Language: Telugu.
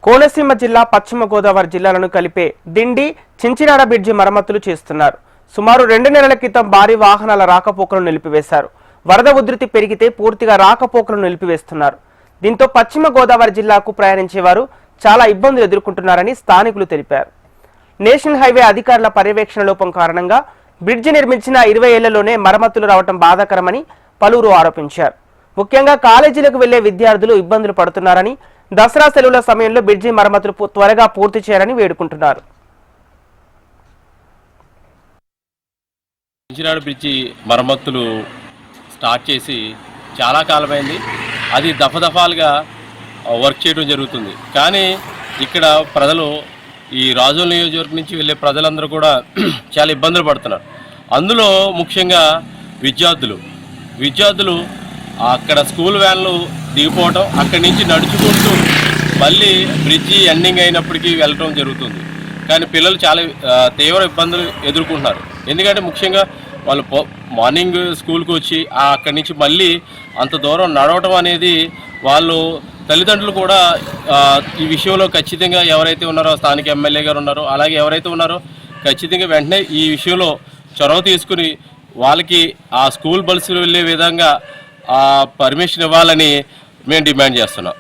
కోనసీమ జిల్లా పశ్చిమ గోదావరి జిల్లాలను కలిపే దిండి చించినాడ బ్రిడ్జి మరమ్మతులు చేస్తున్నారు. సుమారు 2 నెలల క్రితం భారీ వాహనాల రాకపోకలను నిలిపివేశారు. వరద ఉధృతి పెరిగితే పూర్తిగా రాకపోకలను నిలిపివేస్తున్నారు. దీంతో పశ్చిమ గోదావరి జిల్లాకు ప్రయాణించేవారు చాలా ఇబ్బందులు ఎదుర్కొంటున్నారని స్థానికులు తెలిపారు. నేషనల్ హైవే అధికారుల పర్యవేక్షణ లోపం కారణంగా బ్రిడ్జి నిర్మించిన 20 ఏళ్లలోనే మరమ్మతులు రావడం బాధాకరమని పలువురు ఆరోపించారు. ముఖ్యంగా కాలేజీలకు వెళ్లే విద్యార్థులు ఇబ్బందులు పడుతున్నారని, దసరా సెలవుల సమయంలో బ్రిడ్జి మరమ్మతులు త్వరగా పూర్తి చేయాలని వేడుకుంటున్నారు. చించినాడ బ్రిడ్జి మరమ్మతులు స్టార్ట్ చేసి చాలా కాలమైంది. అది దఫదఫాలుగా వర్క్ చేయడం జరుగుతుంది. కానీ ఇక్కడ ప్రజలు ఈ రాజోల్ నియోజకవర్గం నుంచి వెళ్ళే ప్రజలందరూ కూడా చాలా ఇబ్బందులు పడుతున్నారు. అందులో ముఖ్యంగా విద్యార్థులు అక్కడ స్కూల్ వ్యాన్లు దిగిపోవడం, అక్కడి నుంచి నడుచుకుంటూ మళ్ళీ బ్రిడ్జి ఎండింగ్ అయినప్పటికీ వెళ్ళటం జరుగుతుంది. కానీ పిల్లలు చాలా తీవ్ర ఇబ్బందులు ఎదుర్కొంటున్నారు. ఎందుకంటే ముఖ్యంగా వాళ్ళు మార్నింగ్ స్కూల్కి వచ్చి అక్కడి నుంచి మళ్ళీ అంత దూరం నడవటం అనేది వాళ్ళు తల్లిదండ్రులు కూడా ఈ విషయంలో ఖచ్చితంగా ఎవరైతే ఉన్నారో స్థానిక ఎమ్మెల్యే గారు ఉన్నారో, అలాగే ఎవరైతే ఉన్నారో ఖచ్చితంగా వెంటనే ఈ విషయంలో చొరవ తీసుకుని వాళ్ళకి ఆ స్కూల్ బస్సులు వెళ్ళే విధంగా పర్మిషన్ ఇవ్వాలని మేము డిమాండ్ చేస్తున్నాం.